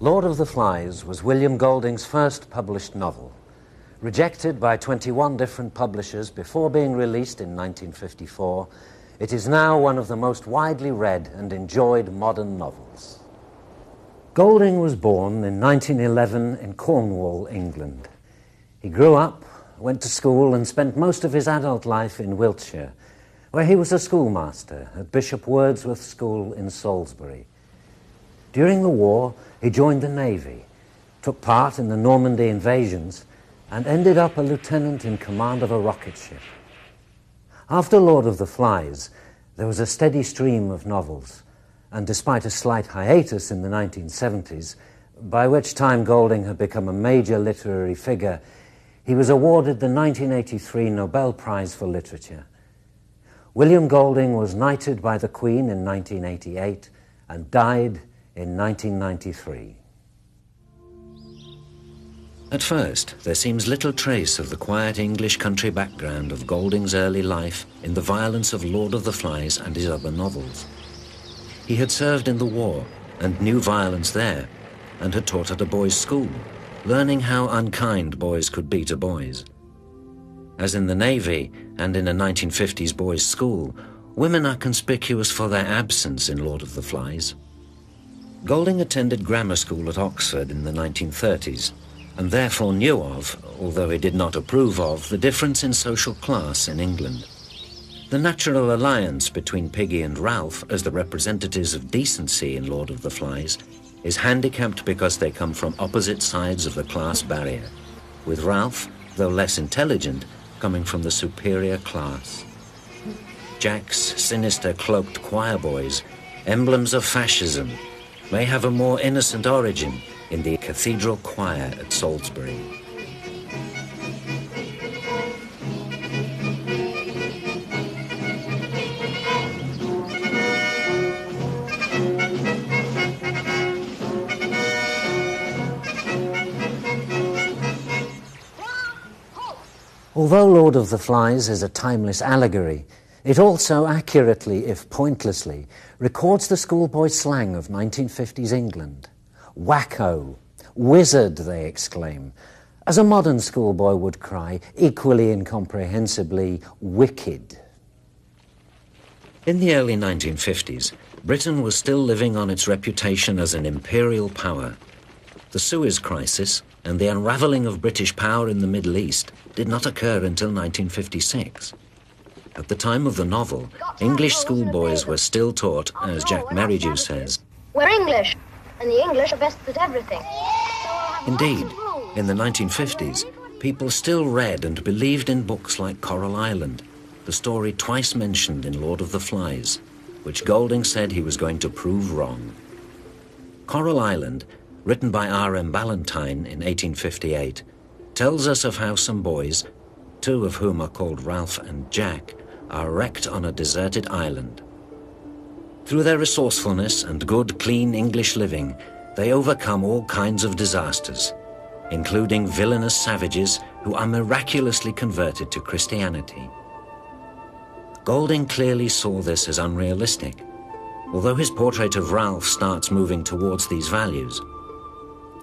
Lord of the Flies was William Golding's first published novel. Rejected by 21 different publishers before being released in 1954, it is now one of the most widely read and enjoyed modern novels. Golding was born in 1911 in Cornwall, England. He grew up, went to school, and spent most of his adult life in Wiltshire, where he was a schoolmaster at Bishop Wordsworth's School in Salisbury. During the war, he joined the Navy, took part in the Normandy invasions, and ended up a lieutenant in command of a rocket ship. After Lord of the Flies, there was a steady stream of novels, and despite a slight hiatus in the 1970s, by which time Golding had become a major literary figure, he was awarded the 1983 Nobel Prize for Literature. William Golding was knighted by the Queen in 1988 and died in 1993. At first, there seems little trace of the quiet English country background of Golding's early life in the violence of Lord of the Flies and his other novels. He had served in the war and knew violence there, and had taught at a boys' school, learning how unkind boys could be to boys. As in the Navy and in a 1950s boys' school, women are conspicuous for their absence in Lord of the Flies. Golding attended grammar school at Oxford in the 1930s, and therefore knew of, although he did not approve of, the difference in social class in England. The natural alliance between Piggy and Ralph as the representatives of decency in Lord of the Flies is handicapped because they come from opposite sides of the class barrier, with Ralph, though less intelligent, coming from the superior class. Jack's sinister cloaked choir boys, emblems of fascism, may have a more innocent origin in the cathedral choir at Salisbury. Although Lord of the Flies is a timeless allegory, it also accurately, if pointlessly, records the schoolboy slang of 1950s England. Wacko, wizard, they exclaim, as a modern schoolboy would cry, equally incomprehensibly, wicked. In the early 1950s, Britain was still living on its reputation as an imperial power. The Suez Crisis and the unravelling of British power in the Middle East did not occur until 1956. At the time of the novel, English schoolboys were still taught, as Jack Merridew says, "We're English, and the English are best at everything." Indeed, in the 1950s, people still read and believed in books like Coral Island, the story twice mentioned in Lord of the Flies, which Golding said he was going to prove wrong. Coral Island, written by R.M. Ballantyne in 1858, tells us of how some boys, two of whom are called Ralph and Jack, are wrecked on a deserted island. Through their resourcefulness and good, clean English living, they overcome all kinds of disasters, including villainous savages who are miraculously converted to Christianity. Golding clearly saw this as unrealistic, although his portrait of Ralph starts moving towards these values.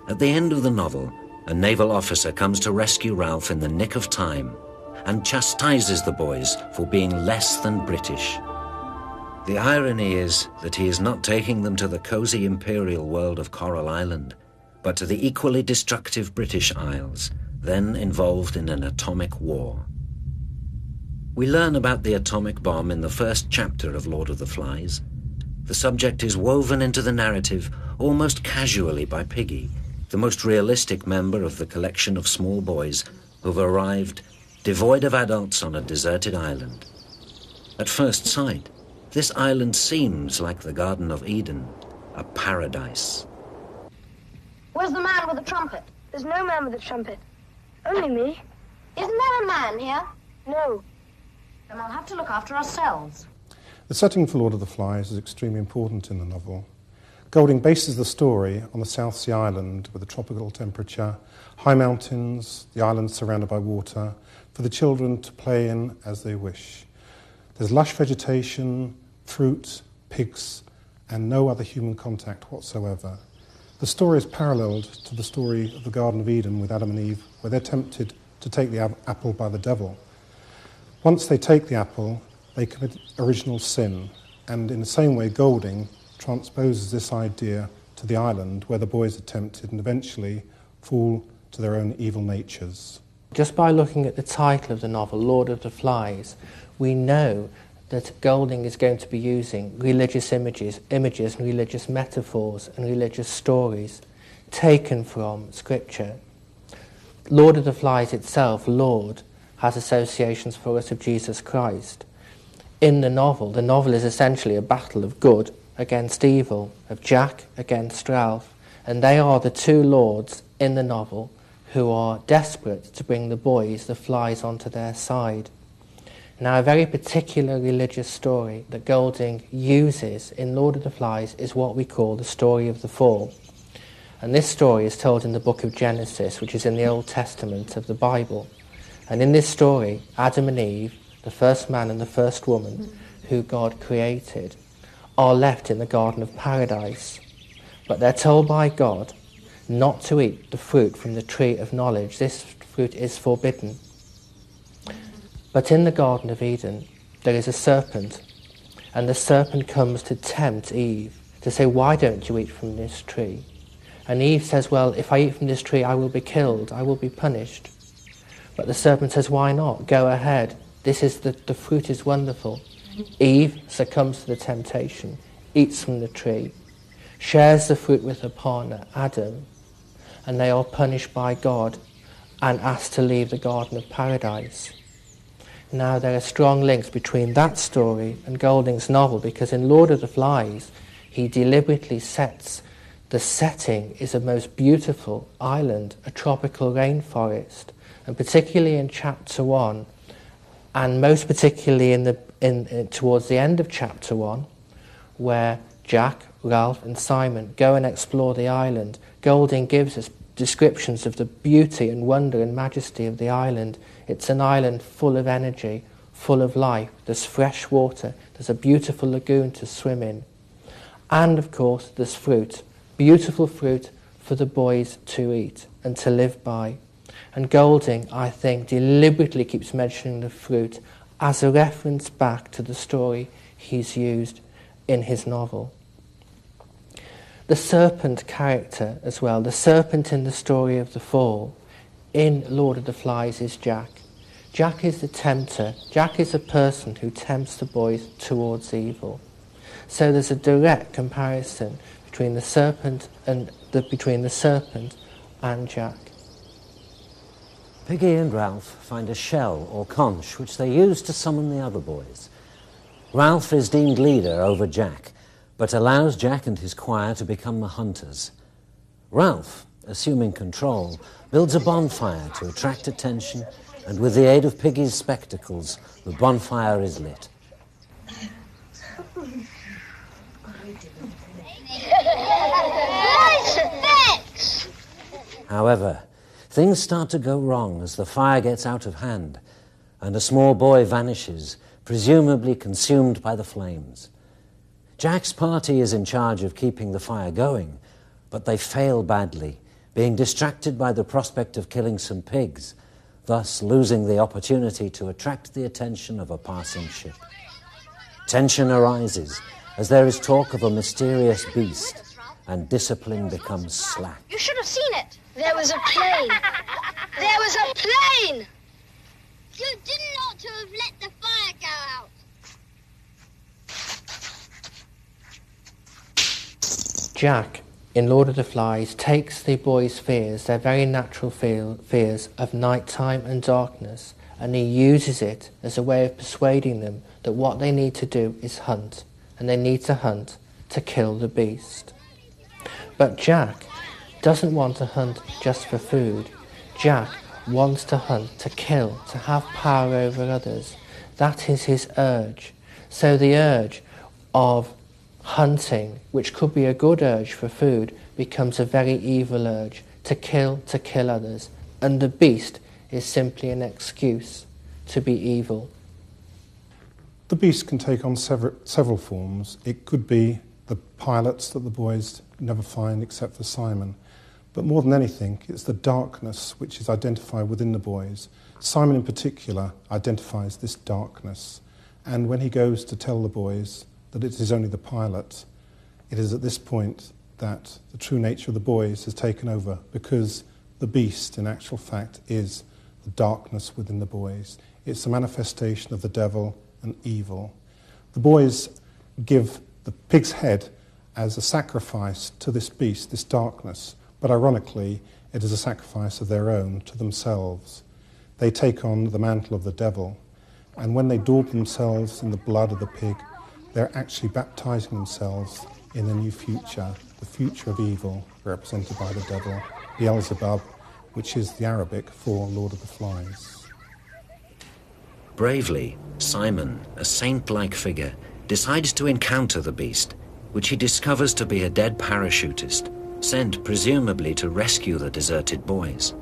At the end of the novel, a naval officer comes to rescue Ralph in the nick of time and chastises the boys for being less than British. The irony is that he is not taking them to the cosy imperial world of Coral Island, but to the equally destructive British Isles, then involved in an atomic war. We learn about the atomic bomb in the first chapter of Lord of the Flies. The subject is woven into the narrative almost casually by Piggy, the most realistic member of the collection of small boys who've arrived devoid of adults on a deserted island. At first sight, this island seems like the Garden of Eden, a paradise. Where's the man with the trumpet? There's no man with a trumpet. Only me. Isn't there a man here? No. Then I'll have to look after ourselves. The setting for Lord of the Flies is extremely important in the novel. Golding bases the story on the South Sea island with a tropical temperature, high mountains, the island surrounded by water, for the children to play in as they wish. There's lush vegetation, fruit, pigs, and no other human contact whatsoever. The story is paralleled to the story of the Garden of Eden with Adam and Eve, where they're tempted to take the apple by the devil. Once they take the apple, they commit original sin, and in the same way Golding transposes this idea to the island where the boys are tempted and eventually fall to their own evil natures. Just by looking at the title of the novel, Lord of the Flies, we know that Golding is going to be using religious images and religious metaphors and religious stories taken from Scripture. Lord of the Flies itself, Lord, has associations for us of Jesus Christ. In the novel is essentially a battle of good against evil, of Jack against Ralph, and they are the two lords in the novel who are desperate to bring the boys, the flies, onto their side. Now, a very particular religious story that Golding uses in Lord of the Flies is what we call the story of the fall. And this story is told in the book of Genesis, which is in the Old Testament of the Bible. And in this story, Adam and Eve, the first man and the first woman who God created, are left in the Garden of Paradise. But they're told by God not to eat the fruit from the tree of knowledge. This fruit is forbidden. But in the Garden of Eden, there is a serpent, and the serpent comes to tempt Eve, to say, why don't you eat from this tree? And Eve says, well, if I eat from this tree, I will be killed, I will be punished. But the serpent says, why not? Go ahead. The fruit is wonderful. Eve succumbs to the temptation, eats from the tree, shares the fruit with her partner, Adam, and they are punished by God and asked to leave the Garden of Paradise. Now, there are strong links between that story and Golding's novel, because in Lord of the Flies, he deliberately sets the setting is a most beautiful island, a tropical rainforest, and particularly in chapter 1, and most particularly towards the end of chapter 1, where Jack, Ralph and Simon go and explore the island, Golding gives us descriptions of the beauty and wonder and majesty of the island. It's an island full of energy, full of life. There's fresh water, there's a beautiful lagoon to swim in. And of course there's fruit, beautiful fruit for the boys to eat and to live by. And Golding, I think, deliberately keeps mentioning the fruit as a reference back to the story he's used in his novel. The serpent character as well, the serpent in the story of the fall, in Lord of the Flies is Jack. Jack is the tempter. Jack is a person who tempts the boys towards evil. So there's a direct comparison between the serpent and Jack. Piggy and Ralph find a shell or conch which they use to summon the other boys. Ralph is deemed leader over Jack, but allows Jack and his choir to become the hunters. Ralph, assuming control, builds a bonfire to attract attention, and with the aid of Piggy's spectacles, the bonfire is lit. However, things start to go wrong as the fire gets out of hand, and a small boy vanishes, presumably consumed by the flames. Jack's party is in charge of keeping the fire going, but they fail badly, being distracted by the prospect of killing some pigs, thus losing the opportunity to attract the attention of a passing ship. Tension arises as there is talk of a mysterious beast, and discipline becomes slack. You should have seen it. There was a plane. There was a plane! You didn't ought to have let the fire go out. Jack, in Lord of the Flies, takes the boys' fears, their very natural fears of nighttime and darkness, and he uses it as a way of persuading them that what they need to do is hunt, and they need to hunt to kill the beast. But Jack doesn't want to hunt just for food. Jack wants to hunt to kill, to have power over others. That is his urge. So the urge of hunting, which could be a good urge for food, becomes a very evil urge, to kill others. And the beast is simply an excuse to be evil. The beast can take on several forms. It could be the pilots that the boys never find except for Simon. But more than anything, it's the darkness which is identified within the boys. Simon in particular identifies this darkness. And when he goes to tell the boys that it is only the pilot, it is at this point that the true nature of the boys has taken over, because the beast, in actual fact, is the darkness within the boys. It's a manifestation of the devil and evil. The boys give the pig's head as a sacrifice to this beast, this darkness, but ironically, it is a sacrifice of their own to themselves. They take on the mantle of the devil, and when they daub themselves in the blood of the pig, they're actually baptizing themselves in a new future, the future of evil, represented by the devil, Beelzebub, which is the Arabic for Lord of the Flies. Bravely, Simon, a saint-like figure, decides to encounter the beast, which he discovers to be a dead parachutist, sent presumably to rescue the deserted boys.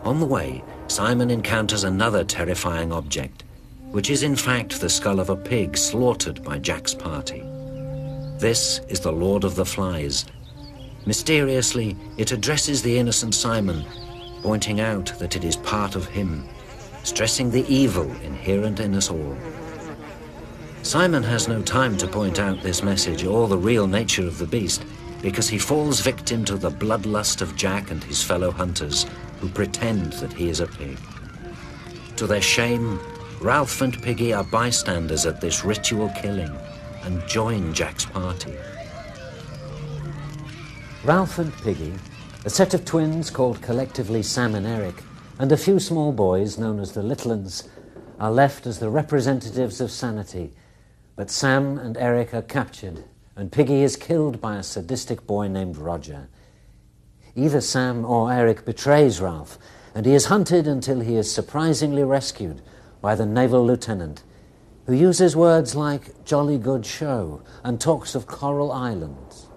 On the way, Simon encounters another terrifying object, which is in fact the skull of a pig slaughtered by Jack's party. This is the Lord of the Flies. Mysteriously, it addresses the innocent Simon, pointing out that it is part of him, stressing the evil inherent in us all. Simon has no time to point out this message or the real nature of the beast, because he falls victim to the bloodlust of Jack and his fellow hunters, who pretend that he is a pig. To their shame, Ralph and Piggy are bystanders at this ritual killing and join Jack's party. Ralph and Piggy, a set of twins called collectively Sam and Eric, and a few small boys known as the Little 'uns, are left as the representatives of sanity, but Sam and Eric are captured, and Piggy is killed by a sadistic boy named Roger. Either Sam or Eric betrays Ralph, and he is hunted until he is surprisingly rescued by the naval lieutenant, who uses words like "jolly good show" and talks of coral islands.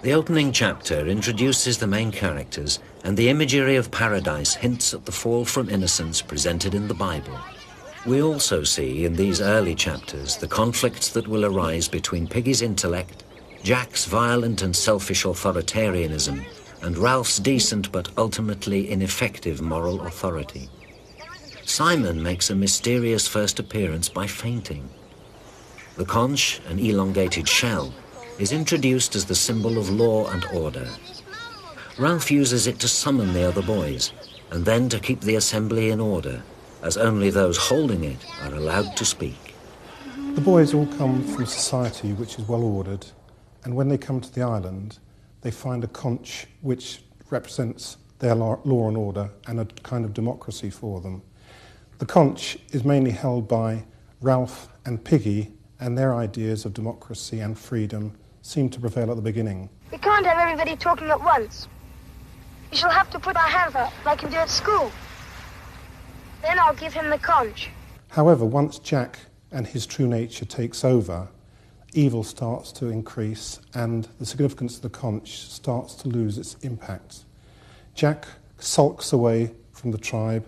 The opening chapter introduces the main characters, and the imagery of paradise hints at the fall from innocence presented in the Bible. We also see in these early chapters the conflicts that will arise between Piggy's intellect, Jack's violent and selfish authoritarianism, and Ralph's decent but ultimately ineffective moral authority. Simon makes a mysterious first appearance by fainting. The conch, an elongated shell, is introduced as the symbol of law and order. Ralph uses it to summon the other boys, and then to keep the assembly in order, as only those holding it are allowed to speak. The boys all come from a society which is well ordered, and when they come to the island, they find a conch which represents their law and order and a kind of democracy for them. The conch is mainly held by Ralph and Piggy, and their ideas of democracy and freedom seem to prevail at the beginning. We can't have everybody talking at once. We shall have to put our hands up like you do at school. Then I'll give him the conch. However, once Jack and his true nature takes over, evil starts to increase and the significance of the conch starts to lose its impact. Jack sulks away from the tribe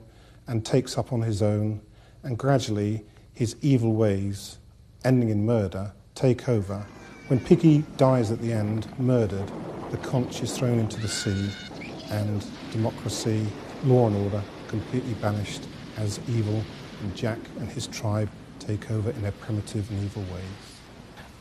and takes up on his own, and gradually his evil ways, ending in murder, take over. When Piggy dies at the end, murdered, the conch is thrown into the sea, and democracy, law and order, completely banished as evil, and Jack and his tribe take over in their primitive and evil ways.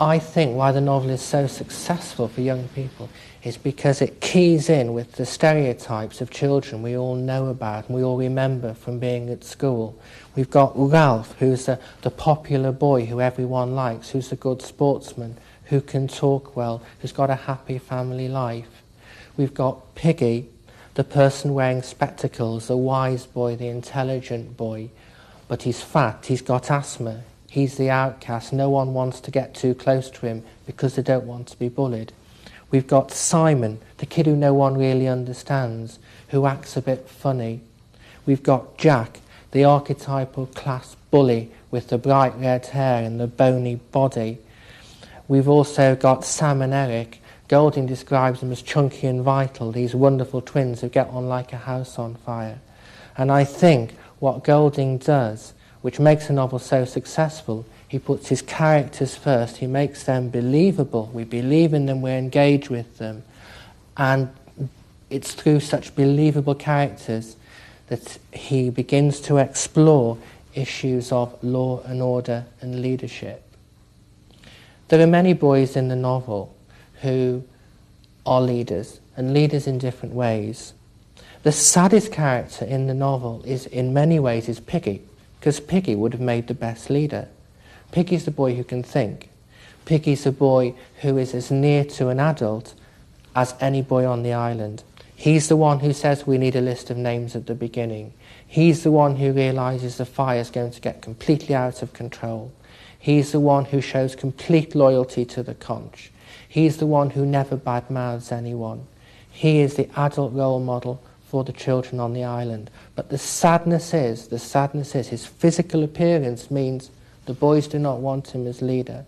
I think why the novel is so successful for young people is because it keys in with the stereotypes of children we all know about and we all remember from being at school. We've got Ralph, who's the popular boy who everyone likes, who's a good sportsman, who can talk well, who's got a happy family life. We've got Piggy, the person wearing spectacles, the wise boy, the intelligent boy, but he's fat, he's got asthma. He's the outcast. No one wants to get too close to him because they don't want to be bullied. We've got Simon, the kid who no one really understands, who acts a bit funny. We've got Jack, the archetypal class bully with the bright red hair and the bony body. We've also got Sam and Eric. Golding describes them as chunky and vital, these wonderful twins who get on like a house on fire. And I think what Golding does, which makes a novel so successful, He puts his characters first. He makes them believable. We believe in them, we engage with them. And it's through such believable characters that he begins to explore issues of law and order and leadership. There are many boys in the novel who are leaders, and leaders in different ways. The saddest character in the novel in many ways is Piggy, because Piggy would have made the best leader. Piggy's the boy who can think. Piggy's the boy who is as near to an adult as any boy on the island. He's the one who says we need a list of names at the beginning. He's the one who realises the fire's going to get completely out of control. He's the one who shows complete loyalty to the conch. He's the one who never badmouths anyone. He is the adult role model for the children on the island. But the sadness is his physical appearance means the boys do not want him as leader.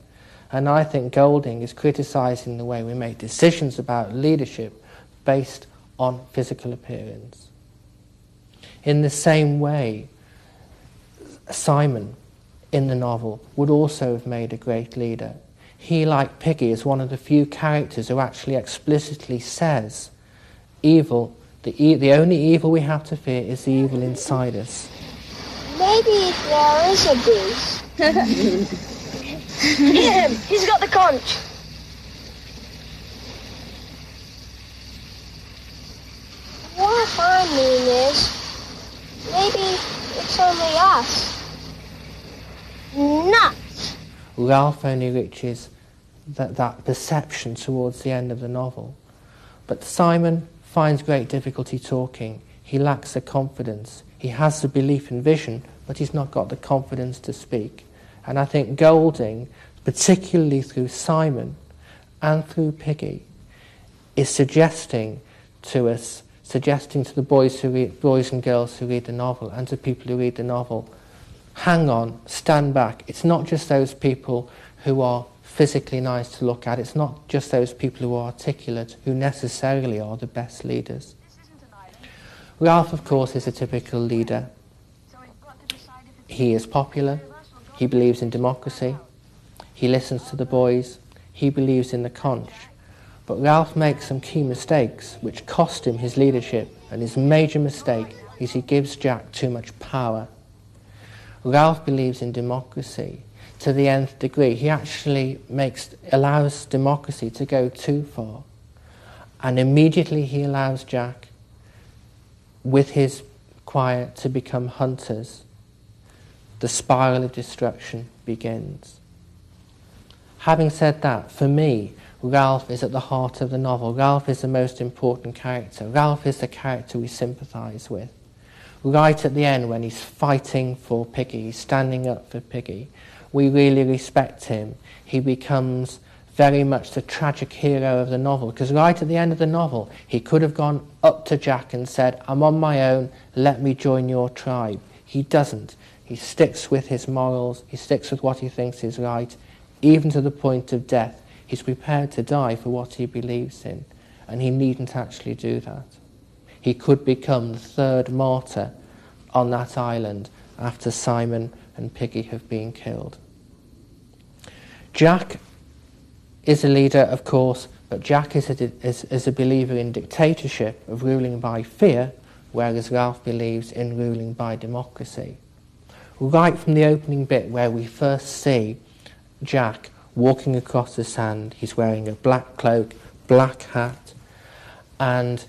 And I think Golding is criticising the way we make decisions about leadership based on physical appearance. In the same way, Simon in the novel would also have made a great leader. He, like Piggy, is one of the few characters who actually explicitly says evil, the only evil we have to fear is the evil inside us. Maybe there is a goose. Get him! He's got the conch. What I mean is, maybe it's only us. Nuts! Ralph only reaches that perception towards the end of the novel. But Simon finds great difficulty talking. He lacks the confidence. He has the belief and vision, but he's not got the confidence to speak. And I think Golding, particularly through Simon and through Piggy, is suggesting to the boys and girls who read the novel, and to people who read the novel, hang on, stand back. It's not just those people who are physically nice to look at. It's not just those people who are articulate who necessarily are the best leaders. Ralph, of course, is a typical leader. He is popular. He believes in democracy. He listens to the boys. He believes in the conch. But Ralph makes some key mistakes which cost him his leadership, and his major mistake is he gives Jack too much power. Ralph believes in democracy to the nth degree. He actually allows democracy to go too far. And immediately he allows Jack, with his choir, to become hunters. The spiral of destruction begins. Having said that, for me, Ralph is at the heart of the novel. Ralph is the most important character. Ralph is the character we sympathise with. Right at the end, when he's fighting for Piggy, he's standing up for Piggy, we really respect him. He becomes very much the tragic hero of the novel, because right at the end of the novel, he could have gone up to Jack and said, I'm on my own, let me join your tribe. He doesn't. He sticks with his morals, he sticks with what he thinks is right, even to the point of death. He's prepared to die for what he believes in, and he needn't actually do that. He could become the third martyr on that island after Simon and Piggy have been killed. Jack is a leader, of course, but Jack is a believer in dictatorship, of ruling by fear, whereas Ralph believes in ruling by democracy. Right from the opening bit where we first see Jack walking across the sand, he's wearing a black cloak, black hat, and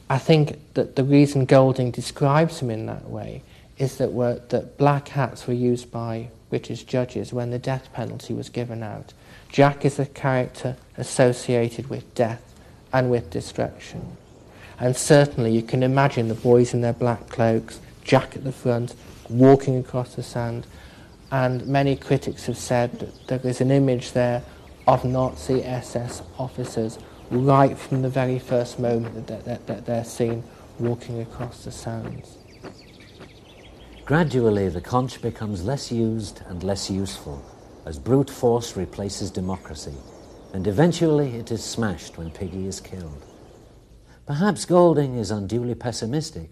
I think that the reason Golding describes him in that way is that black hats were used by British judges when the death penalty was given out. Jack is a character associated with death and with destruction. And certainly you can imagine the boys in their black cloaks, Jack at the front, walking across the sand, and many critics have said that there is an image there of Nazi SS officers right from the very first moment that they're seen walking across the sands. Gradually, the conch becomes less used and less useful as brute force replaces democracy, and eventually it is smashed when Piggy is killed. Perhaps Golding is unduly pessimistic.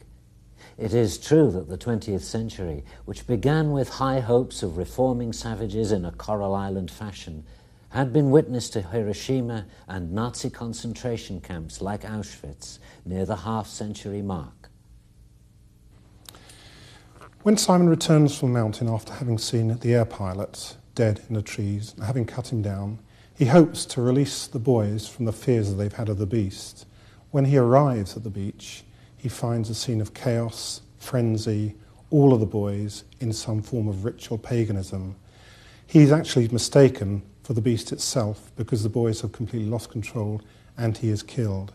it is true that the 20th century, which began with high hopes of reforming savages in a Coral Island fashion, had been witness to Hiroshima and Nazi concentration camps like Auschwitz near the half-century mark. When Simon returns from the mountain after having seen the air pilot dead in the trees and having cut him down, he hopes to release the boys from the fears that they've had of the beast. When he arrives at the beach, he finds a scene of chaos, frenzy, all of the boys in some form of ritual paganism. He's actually mistaken for the beast itself because the boys have completely lost control and he is killed.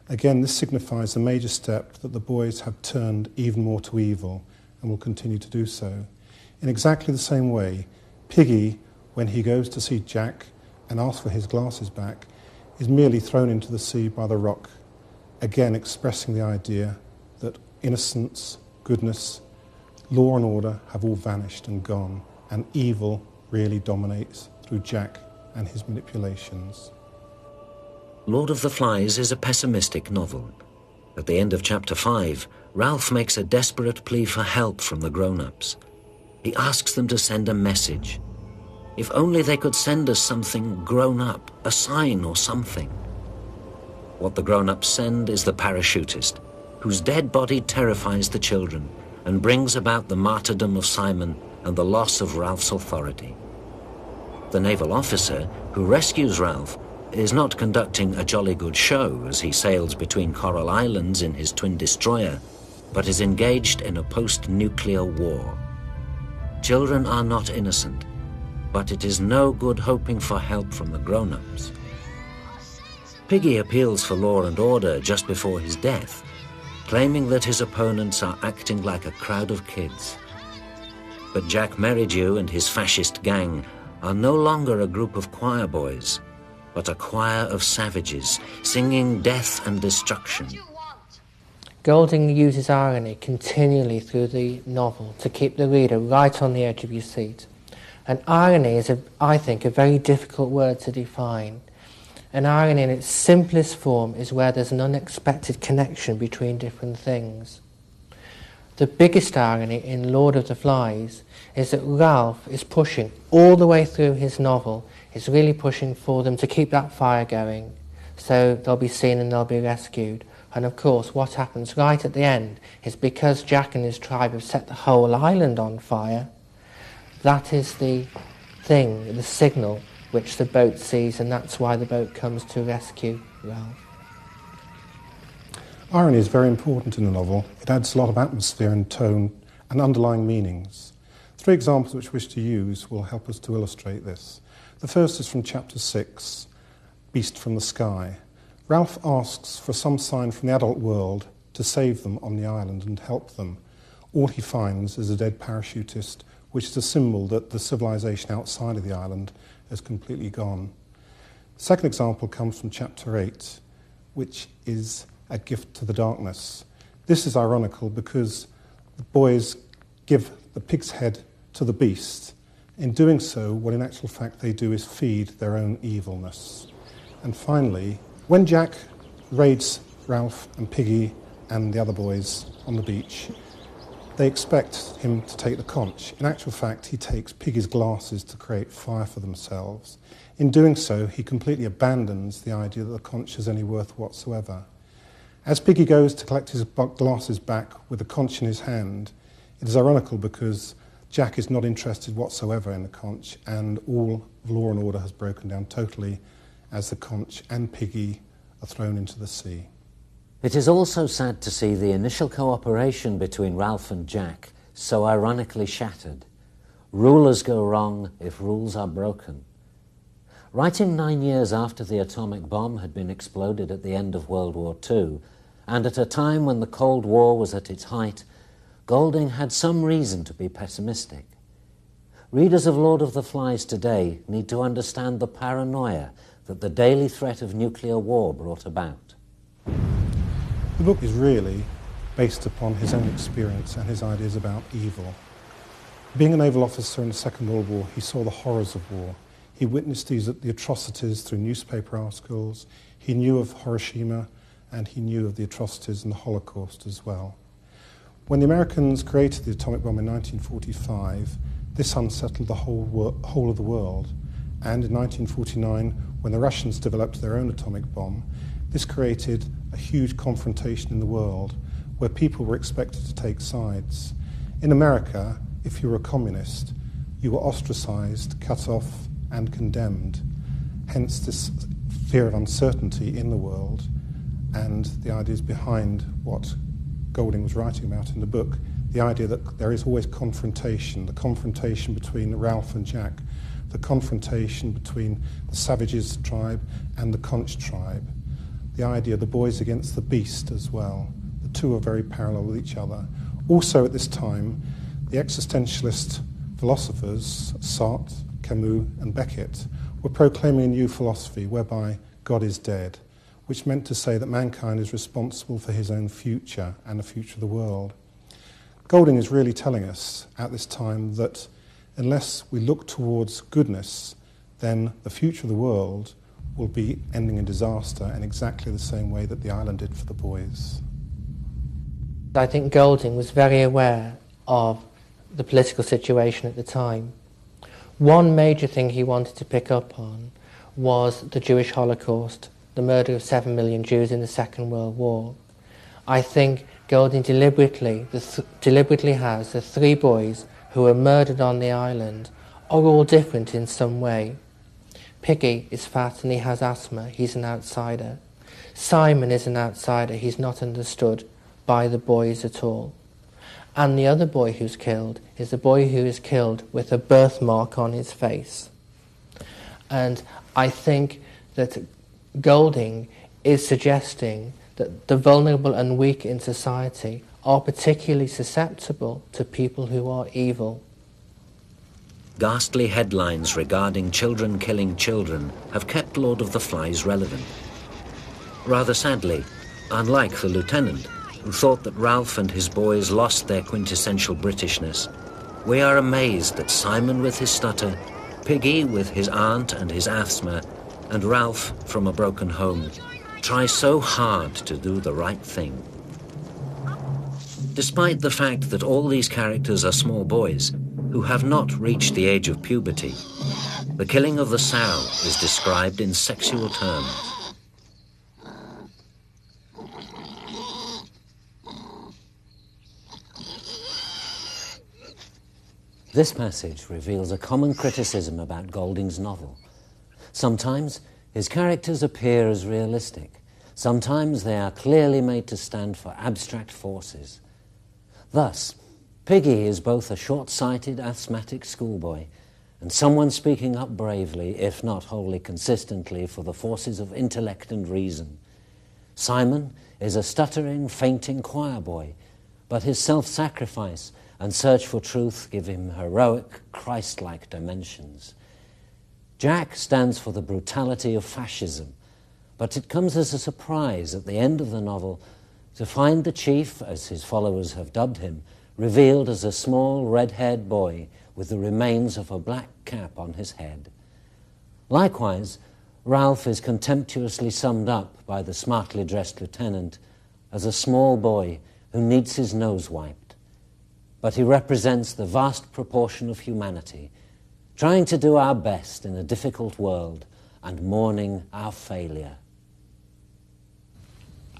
Again, this signifies a major step that the boys have turned even more to evil and will continue to do so. In exactly the same way, Piggy, when he goes to see Jack and asks for his glasses back, is merely thrown into the sea by the rock, again expressing the idea that innocence, goodness, law and order have all vanished and gone, and evil really dominates through Jack and his manipulations. Lord of the Flies is a pessimistic novel. At the end of chapter 5, Ralph makes a desperate plea for help from the grown-ups. He asks them to send a message. If only they could send us something grown up, a sign or something. What the grown-ups send is the parachutist, whose dead body terrifies the children and brings about the martyrdom of Simon and the loss of Ralph's authority. The naval officer, who rescues Ralph, is not conducting a jolly good show as he sails between Coral Islands in his twin destroyer, but is engaged in a post-nuclear war. Children are not innocent, but it is no good hoping for help from the grown-ups. Piggy appeals for law and order just before his death, claiming that his opponents are acting like a crowd of kids. But Jack Merridew and his fascist gang are no longer a group of choir boys, but a choir of savages singing death and destruction. Golding uses irony continually through the novel to keep the reader right on the edge of your seat. And irony is, I think, a very difficult word to define. And irony in its simplest form is where there's an unexpected connection between different things. The biggest irony in Lord of the Flies is that Ralph is pushing all the way through his novel, is really pushing for them to keep that fire going, so they'll be seen and they'll be rescued. And of course, what happens right at the end is because Jack and his tribe have set the whole island on fire, that is the thing, the signal, which the boat sees, and that's why the boat comes to rescue Ralph. Irony is very important in the novel. It adds a lot of atmosphere and tone and underlying meanings. 3 examples which I wish to use will help us to illustrate this. The first is from chapter 6, Beast from the Sky. Ralph asks for some sign from the adult world to save them on the island and help them. All he finds is a dead parachutist, which is a symbol that the civilization outside of the island has completely gone. The second example comes from chapter 8, which is a gift to the darkness. This is ironical because the boys give the pig's head to the beast. In doing so, what in actual fact they do is feed their own evilness. And finally, when Jack raids Ralph and Piggy and the other boys on the beach, they expect him to take the conch. In actual fact, he takes Piggy's glasses to create fire for themselves. In doing so, he completely abandons the idea that the conch has any worth whatsoever. As Piggy goes to collect his glasses back with the conch in his hand, it is ironical because Jack is not interested whatsoever in the conch, and all of law and order has broken down totally as the conch and Piggy are thrown into the sea. It is also sad to see the initial cooperation between Ralph and Jack so ironically shattered. Rulers go wrong if rules are broken. Writing 9 years after the atomic bomb had been exploded at the end of World War II, and at a time when the Cold War was at its height, Golding had some reason to be pessimistic. Readers of Lord of the Flies today need to understand the paranoia that the daily threat of nuclear war brought about. The book is really based upon his own experience and his ideas about evil. Being a naval officer in the Second World War, he saw the horrors of war. He witnessed the atrocities through newspaper articles. He knew of Hiroshima, and he knew of the atrocities in the Holocaust as well. When the Americans created the atomic bomb in 1945, this unsettled the whole of the world. And in 1949, when the Russians developed their own atomic bomb, this created a huge confrontation in the world where people were expected to take sides. In America, if you were a communist, you were ostracized, cut off, and condemned. Hence this fear of uncertainty in the world and the ideas behind what Golding was writing about in the book, the idea that there is always confrontation, the confrontation between Ralph and Jack, the confrontation between the Savages tribe and the Conch tribe, the idea of the boys against the beast as well. The two are very parallel with each other. Also at this time, the existentialist philosophers, Sartre, Camus and Beckett, were proclaiming a new philosophy whereby God is dead, which meant to say that mankind is responsible for his own future and the future of the world. Golding is really telling us at this time that unless we look towards goodness, then the future of the world will be ending in disaster in exactly the same way that the island did for the boys. I think Golding was very aware of the political situation at the time. One major thing he wanted to pick up on was the Jewish Holocaust, the murder of 7 million Jews in the Second World War. I think Golding deliberately has the three boys who were murdered on the island are all different in some way. Piggy is fat and he has asthma, he's an outsider. Simon is an outsider, he's not understood by the boys at all. And the other boy who's killed is the boy who is killed with a birthmark on his face. And I think that Golding is suggesting that the vulnerable and weak in society are particularly susceptible to people who are evil. Ghastly headlines regarding children killing children have kept Lord of the Flies relevant. Rather sadly, unlike the lieutenant, who thought that Ralph and his boys lost their quintessential Britishness, we are amazed that Simon with his stutter, Piggy with his aunt and his asthma, and Ralph from a broken home try so hard to do the right thing. Despite the fact that all these characters are small boys who have not reached the age of puberty, the killing of the sow is described in sexual terms. This passage reveals a common criticism about Golding's novel. Sometimes his characters appear as realistic. Sometimes they are clearly made to stand for abstract forces. Thus, Piggy is both a short-sighted, asthmatic schoolboy and someone speaking up bravely, if not wholly consistently, for the forces of intellect and reason. Simon is a stuttering, fainting choir boy, but his self-sacrifice and search for truth give him heroic, Christ-like dimensions. Jack stands for the brutality of fascism, but it comes as a surprise at the end of the novel to find the chief, as his followers have dubbed him, revealed as a small red-haired boy with the remains of a black cap on his head. Likewise, Ralph is contemptuously summed up by the smartly dressed lieutenant as a small boy who needs his nose wiped. But he represents the vast proportion of humanity, trying to do our best in a difficult world and mourning our failure.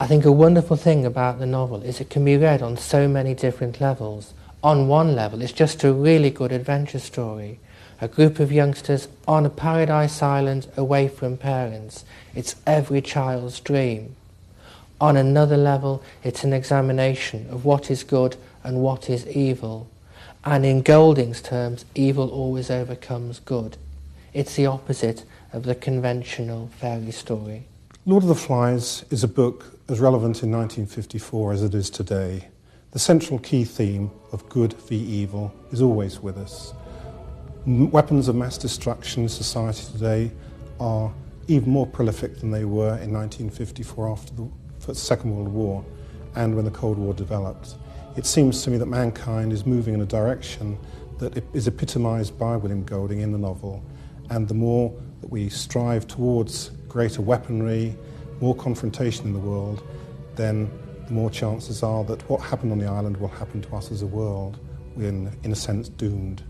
I think a wonderful thing about the novel is it can be read on so many different levels. On one level, it's just a really good adventure story. A group of youngsters on a paradise island away from parents. It's every child's dream. On another level, it's an examination of what is good and what is evil. And in Golding's terms, evil always overcomes good. It's the opposite of the conventional fairy story. Lord of the Flies is a book as relevant in 1954 as it is today. The central key theme of good v evil is always with us. Weapons of mass destruction in society today are even more prolific than they were in 1954 after the Second World War and when the Cold War developed. It seems to me that mankind is moving in a direction that is epitomised by William Golding in the novel, and the more that we strive towards greater weaponry, more confrontation in the world, then the more chances are that what happened on the island will happen to us as a world. We're, in a sense, doomed.